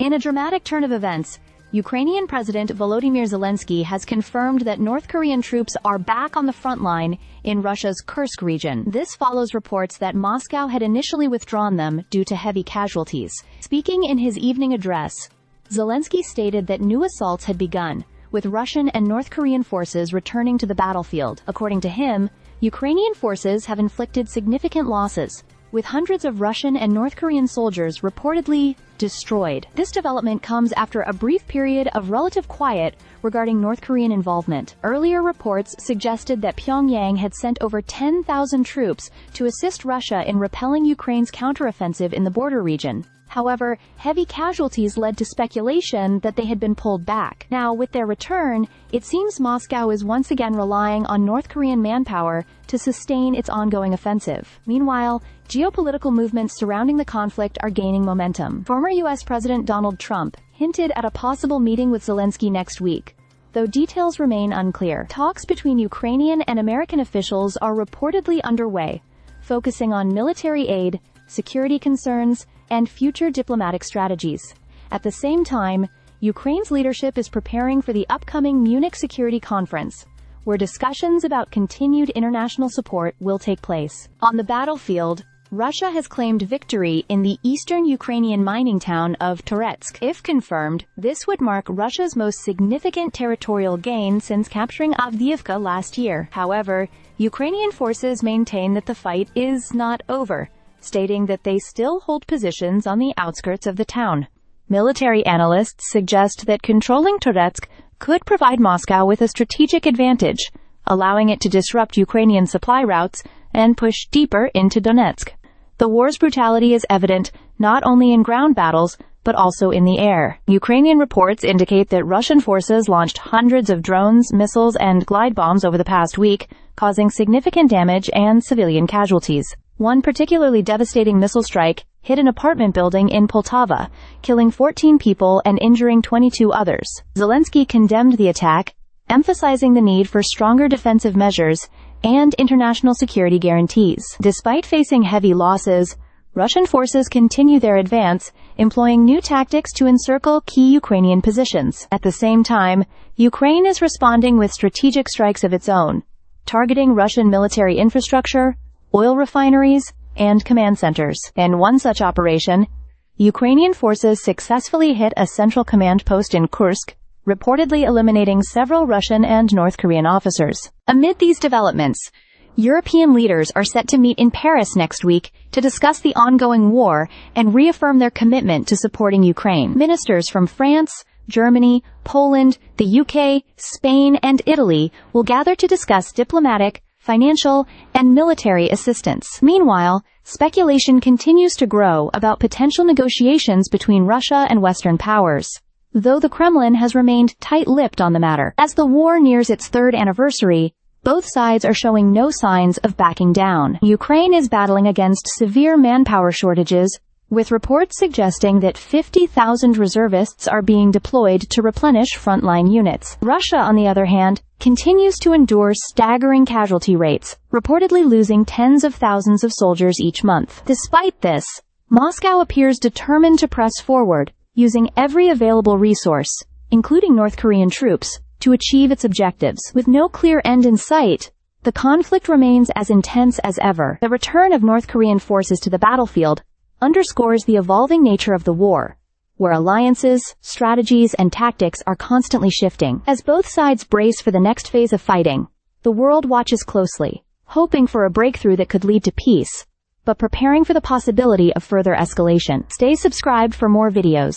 In a dramatic turn of events, Ukrainian President Volodymyr Zelensky has confirmed that North Korean troops are back on the front line in Russia's Kursk region. This follows reports that Moscow had initially withdrawn them due to heavy casualties. Speaking in his evening address, Zelensky stated that new assaults had begun, with Russian and North Korean forces returning to the battlefield. According to him, Ukrainian forces have inflicted significant losses, with hundreds of Russian and North Korean soldiers reportedly destroyed. This development comes after a brief period of relative quiet regarding North Korean involvement. Earlier reports suggested that Pyongyang had sent over 10,000 troops to assist Russia in repelling Ukraine's counteroffensive in the border region. However, heavy casualties led to speculation that they had been pulled back. Now, with their return, it seems Moscow is once again relying on North Korean manpower to sustain its ongoing offensive. Meanwhile, geopolitical movements surrounding the conflict are gaining momentum. Former U.S. President Donald Trump hinted at a possible meeting with Zelensky next week, though details remain unclear. Talks between Ukrainian and American officials are reportedly underway, focusing on military aid, security concerns, and future diplomatic strategies. At the same time, Ukraine's leadership is preparing for the upcoming Munich Security Conference, where discussions about continued international support will take place. On the battlefield, Russia has claimed victory in the eastern Ukrainian mining town of Toretsk. If confirmed, this would mark Russia's most significant territorial gain since capturing Avdiivka last year. However, Ukrainian forces maintain that the fight is not over, stating that they still hold positions on the outskirts of the town. Military analysts suggest that controlling Toretsk could provide Moscow with a strategic advantage, allowing it to disrupt Ukrainian supply routes and push deeper into Donetsk. The war's brutality is evident not only in ground battles, but also in the air. Ukrainian reports indicate that Russian forces launched hundreds of drones, missiles, and glide bombs over the past week, causing significant damage and civilian casualties. One particularly devastating missile strike hit an apartment building in Poltava, killing 14 people and injuring 22 others. Zelensky condemned the attack, emphasizing the need for stronger defensive measures and international security guarantees. Despite facing heavy losses, Russian forces continue their advance, employing new tactics to encircle key Ukrainian positions. At the same time, Ukraine is responding with strategic strikes of its own, targeting Russian military infrastructure, oil refineries, and command centers. In one such operation, Ukrainian forces successfully hit a central command post in Kursk, reportedly eliminating several Russian and North Korean officers. Amid these developments, European leaders are set to meet in Paris next week to discuss the ongoing war and reaffirm their commitment to supporting Ukraine. Ministers from France, Germany, Poland, the UK, Spain, and Italy will gather to discuss diplomatic, financial, and military assistance. Meanwhile, speculation continues to grow about potential negotiations between Russia and Western powers, though the Kremlin has remained tight-lipped on the matter. As the war nears its third anniversary, both sides are showing no signs of backing down. Ukraine is battling against severe manpower shortages, with reports suggesting that 50,000 reservists are being deployed to replenish frontline units. Russia, on the other hand, continues to endure staggering casualty rates, reportedly losing tens of thousands of soldiers each month. Despite this, Moscow appears determined to press forward, using every available resource, including North Korean troops, to achieve its objectives. With no clear end in sight, the conflict remains as intense as ever. The return of North Korean forces to the battlefield underscores the evolving nature of the war, where alliances, strategies, and tactics are constantly shifting. As both sides brace for the next phase of fighting, the world watches closely, hoping for a breakthrough that could lead to peace, but preparing for the possibility of further escalation. Stay subscribed for more videos.